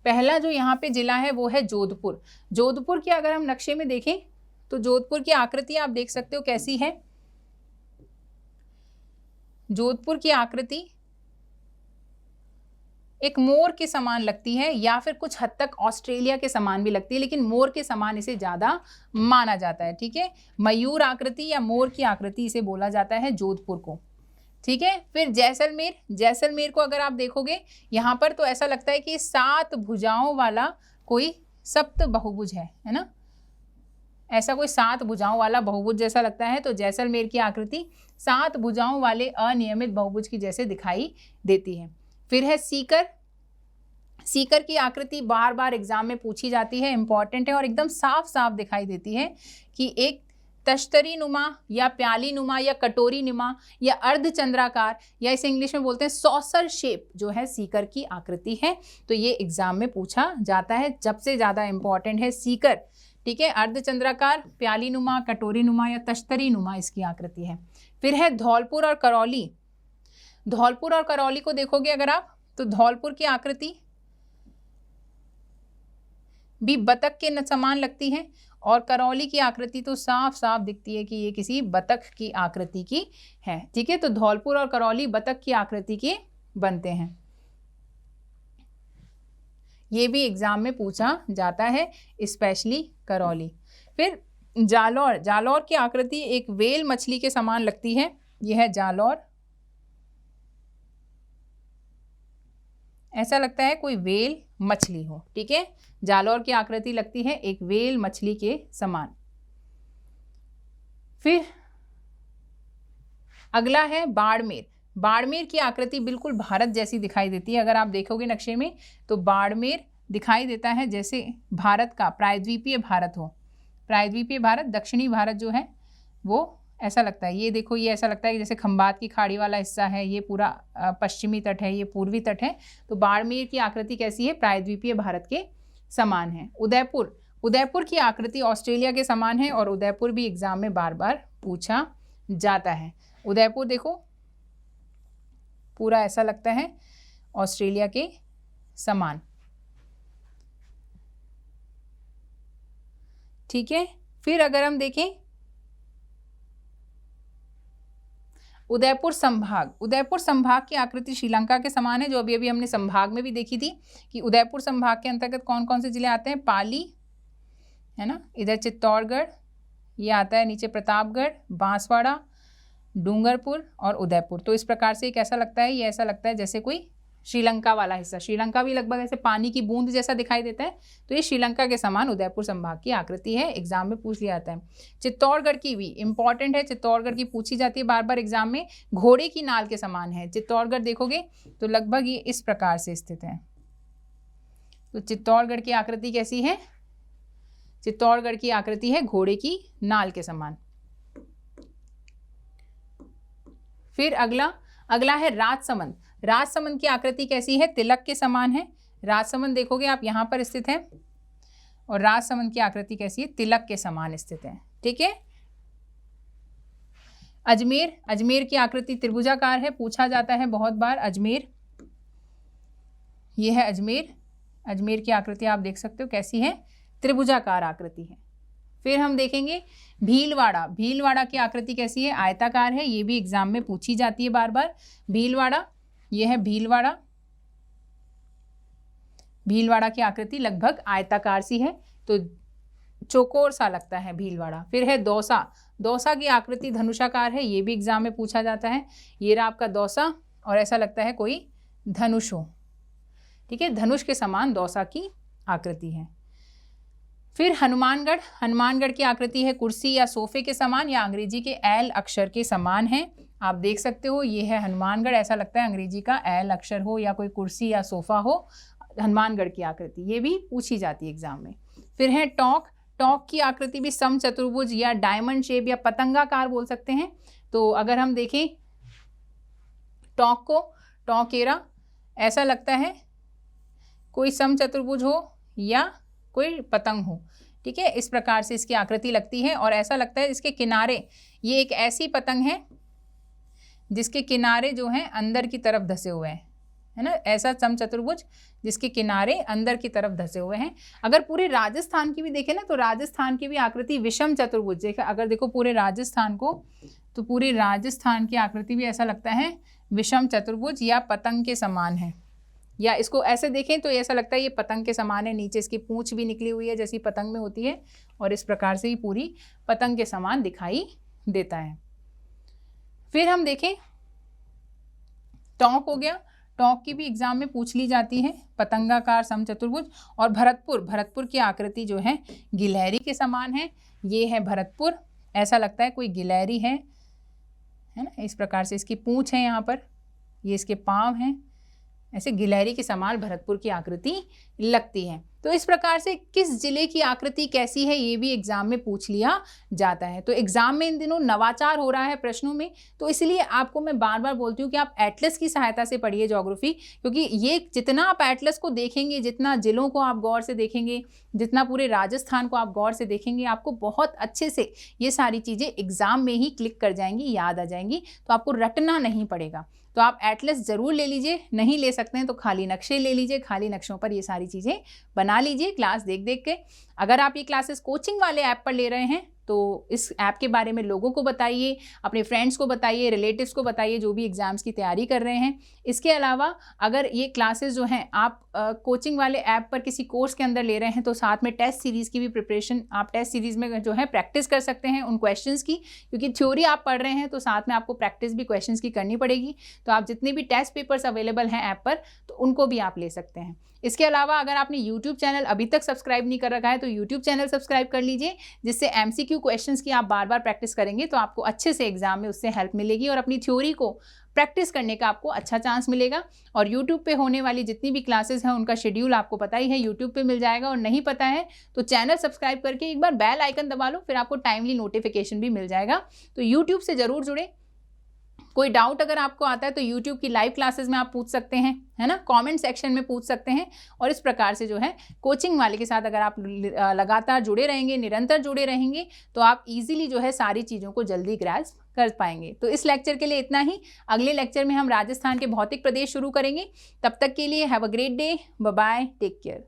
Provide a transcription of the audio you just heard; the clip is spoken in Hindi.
पहला जो यहाँ पे जिला है वो है जोधपुर। जोधपुर की अगर हम नक्शे में देखें तो जोधपुर की आकृति आप देख सकते हो कैसी है। जोधपुर की आकृति एक मोर के समान लगती है या फिर कुछ हद तक ऑस्ट्रेलिया के समान भी लगती है, लेकिन मोर के समान इसे ज्यादा माना जाता है। ठीक है, मयूर आकृति या मोर की आकृति इसे बोला जाता है जोधपुर को। ठीक है, फिर जैसलमेर। जैसलमेर को अगर आप देखोगे यहाँ पर तो ऐसा लगता है कि 7 भुजाओं वाला कोई सप्त बहुभुज है ना, ऐसा कोई 7 भुजाओं वाला बहुभुज जैसा लगता है। तो जैसलमेर की आकृति 7 भुजाओं वाले अनियमित बहुभुज की जैसे दिखाई देती है। फिर है सीकर। सीकर की आकृति बार बार एग्जाम में पूछी जाती है, इंपॉर्टेंट है और एकदम साफ साफ दिखाई देती है कि एक तश्तरी नुमा या प्याली नुमा या कटोरी नुमा या अर्धचंद्राकार या इसे इंग्लिश में बोलते हैं सॉसर शेप जो है सीकर की आकृति है। तो ये एग्जाम में पूछा जाता है, सबसे ज़्यादा इंपॉर्टेंट है सीकर। ठीक है, अर्धचंद्राकार, प्याली नुमा, कटोरी नुमा या तश्तरी नुमा इसकी आकृति है। फिर है धौलपुर और करौली। धौलपुर और करौली को देखोगे अगर आप तो धौलपुर की आकृति भी बतख के समान लगती है और करौली की आकृति तो साफ साफ दिखती है कि ये किसी बतख की आकृति की है। ठीक है, तो धौलपुर और करौली बतख की आकृति के बनते हैं। ये भी एग्जाम में पूछा जाता है, स्पेशली करौली। फिर जालौर। जालौर की आकृति एक व्हेल मछली के समान लगती है, यह है जालौर। ऐसा लगता है कोई व्हेल मछली हो। ठीक है, जालौर की आकृति लगती है एक व्हेल मछली के समान। फिर अगला है बाड़मेर। बाड़मेर की आकृति बिल्कुल भारत जैसी दिखाई देती है। अगर आप देखोगे नक्शे में तो बाड़मेर दिखाई देता है जैसे भारत का प्रायद्वीपीय भारत हो। प्रायद्वीपीय भारत, दक्षिणी भारत जो है वो ऐसा लगता है। ये देखो, ये ऐसा लगता है कि जैसे खंबात की खाड़ी वाला हिस्सा है, ये पूरा पश्चिमी तट है, ये पूर्वी तट है। तो बाड़मेर की आकृति कैसी है? प्रायद्वीपीय भारत के समान है। उदयपुर। उदयपुर की आकृति ऑस्ट्रेलिया के समान है और उदयपुर भी एग्जाम में बार बार पूछा जाता है। उदयपुर देखो पूरा ऐसा लगता है ऑस्ट्रेलिया के समान। ठीक है, फिर अगर हम देखें उदयपुर संभाग। उदयपुर संभाग की आकृति श्रीलंका के समान है, जो अभी अभी हमने संभाग में भी देखी थी कि उदयपुर संभाग के अंतर्गत कौन कौन से जिले आते हैं। पाली है ना, इधर चित्तौड़गढ़, ये आता है नीचे प्रतापगढ़, बांसवाड़ा, डूंगरपुर और उदयपुर। तो इस प्रकार से कैसा लगता है? ये ऐसा लगता है जैसे कोई श्रीलंका वाला हिस्सा। श्रीलंका भी लगभग ऐसे पानी की बूंद जैसा दिखाई देता है, तो ये श्रीलंका के समान उदयपुर संभाग की आकृति है। एग्जाम में पूछ लिया जाता है। चित्तौड़गढ़ की भी इंपॉर्टेंट है, चित्तौड़गढ़ की पूछी जाती है बार बार एग्जाम में। घोड़े की नाल के समान है चित्तौड़गढ़, देखोगे तो लगभग ये इस प्रकार से स्थित है। तो चित्तौड़गढ़ की आकृति कैसी है? चित्तौड़गढ़ की आकृति है घोड़े की नाल के समान। फिर अगला है राजसमंद। राजसमंद की आकृति कैसी है? तिलक के समान है। राजसमंद देखोगे आप यहाँ पर स्थित है और राजसमंद की आकृति कैसी है? तिलक के समान स्थित है। ठीक है, अजमेर। अजमेर की आकृति त्रिभुजाकार है, पूछा जाता है बहुत बार। अजमेर, यह है अजमेर। अजमेर की आकृति आप देख सकते हो कैसी है? त्रिभुजाकार आकृति है। फिर हम देखेंगे भीलवाड़ा। भीलवाड़ा की आकृति कैसी है? आयताकार है, ये भी एग्जाम में पूछी जाती है बार बार। भीलवाड़ा, यह है भीलवाड़ा। भीलवाड़ा की आकृति लगभग आयताकार सी है, तो चौकोर सा लगता है भीलवाड़ा। फिर है दौसा। दौसा की आकृति धनुषाकार है, ये भी एग्जाम में पूछा जाता है। ये रहा आपका दौसा और ऐसा लगता है कोई धनुष हो। ठीक है, धनुष के समान दौसा की आकृति है। फिर हनुमानगढ़। हनुमानगढ़ की आकृति है कुर्सी या सोफे के समान या अंग्रेजी के एल अक्षर के समान है। आप देख सकते हो ये है हनुमानगढ़, ऐसा लगता है अंग्रेजी का एल अक्षर हो या कोई कुर्सी या सोफा हो। हनुमानगढ़ की आकृति ये भी पूछी जाती है एग्जाम में। फिर है टोंक। टोंक की आकृति भी समचतुर्भुज या डायमंड शेप या पतंगाकार बोल सकते हैं। तो अगर हम देखें टोंक को, टोंकेरा, ऐसा लगता है कोई समचतुर्भुज हो या कोई पतंग हो। ठीक है, इस प्रकार से इसकी आकृति लगती है और ऐसा लगता है इसके किनारे, ये एक ऐसी पतंग है जिसके किनारे जो हैं अंदर की तरफ धसे हुए हैं, है ना, ऐसा समचतुर्भुज जिसके किनारे अंदर की तरफ धसे हुए हैं। अगर पूरे राजस्थान की भी देखें ना तो राजस्थान की भी आकृति विषम चतुर्भुज, देखा अगर देखो पूरे राजस्थान को, तो पूरे राजस्थान की आकृति भी ऐसा लगता है विषम चतुर्भुज या पतंग के समान है, या इसको ऐसे देखें तो ऐसा लगता है ये पतंग के समान है, नीचे इसकी पूंछ भी निकली हुई है जैसी पतंग में होती है, और इस प्रकार से ही पूरी पतंग के समान दिखाई देता है। फिर हम देखें टोंक हो गया, टोंक की भी एग्जाम में पूछ ली जाती है, पतंगाकार समचतुर्भुज। और भरतपुर, भरतपुर की आकृति जो है गिलहरी के समान है, ये है भरतपुर, ऐसा लगता है कोई गिलहरी है ना, इस प्रकार से इसकी पूंछ है यहाँ पर, ये इसके पाँव हैं, ऐसे गिलहरी के समान भरतपुर की आकृति लगती है। तो इस प्रकार से किस जिले की आकृति कैसी है ये भी एग्जाम में पूछ लिया जाता है। तो एग्जाम में इन दिनों नवाचार हो रहा है प्रश्नों में, तो इसलिए आपको मैं बार बार बोलती हूँ कि आप एटलस की सहायता से पढ़िए ज्योग्राफी, क्योंकि ये जितना आप एटलस को देखेंगे, जितना जिलों को आप गौर से देखेंगे, जितना पूरे राजस्थान को आप गौर से देखेंगे, आपको बहुत अच्छे से ये सारी चीज़ें एग्जाम में ही क्लिक कर जाएंगी, याद आ जाएंगी, तो आपको रटना नहीं पड़ेगा। तो आप एटलस ज़रूर ले लीजिए, नहीं ले सकते हैं तो खाली नक्शे ले लीजिए, खाली नक्शों पर ये सारी चीज़ें बना लीजिए क्लास देख देख के। अगर आप ये क्लासेस कोचिंग वाले ऐप पर ले रहे हैं तो इस ऐप के बारे में लोगों को बताइए, अपने फ्रेंड्स को बताइए, रिलेटिव्स को बताइए जो भी एग्ज़ाम्स की तैयारी कर रहे हैं। इसके अलावा अगर ये क्लासेस जो हैं आप कोचिंग वाले ऐप पर किसी कोर्स के अंदर ले रहे हैं तो साथ में टेस्ट सीरीज़ की भी प्रिपरेशन, आप टेस्ट सीरीज़ में जो है प्रैक्टिस कर सकते हैं उन क्वेश्चंस की, क्योंकि थ्योरी आप पढ़ रहे हैं तो साथ में आपको प्रैक्टिस भी क्वेश्चंस की करनी पड़ेगी। तो आप जितने भी टेस्ट पेपर्स अवेलेबल हैं ऐप पर तो उनको भी आप ले सकते हैं। इसके अलावा अगर आपने यूट्यूब चैनल अभी तक सब्सक्राइब नहीं कर रखा है तो यूट्यूब चैनल सब्सक्राइब कर लीजिए, जिससे MCQ क्वेश्चंस की आप बार बार प्रैक्टिस करेंगे तो आपको अच्छे से एग्जाम में उससे हेल्प मिलेगी और अपनी थ्योरी को प्रैक्टिस करने का आपको अच्छा चांस मिलेगा। और यूट्यूब पे होने वाली जितनी भी क्लासेस हैं उनका शेड्यूल आपको पता ही है, यूट्यूब पे मिल जाएगा, और नहीं पता है तो चैनल सब्सक्राइब करके एक बार बेल आइकन दबा लो, फिर आपको टाइमली नोटिफिकेशन भी मिल जाएगा। तो यूट्यूब से ज़रूर जुड़े। कोई डाउट अगर आपको आता है तो यूट्यूब की लाइव क्लासेस में आप पूछ सकते हैं, है ना, कमेंट सेक्शन में पूछ सकते हैं। और इस प्रकार से जो है कोचिंग वाले के साथ अगर आप लगातार जुड़े रहेंगे, निरंतर जुड़े रहेंगे, तो आप इजीली जो है सारी चीज़ों को जल्दी ग्रैस्प कर पाएंगे। तो इस लेक्चर के लिए इतना ही। अगले लेक्चर में हम राजस्थान के भौतिक प्रदेश शुरू करेंगे। तब तक के लिए have a great day, bye bye, take care.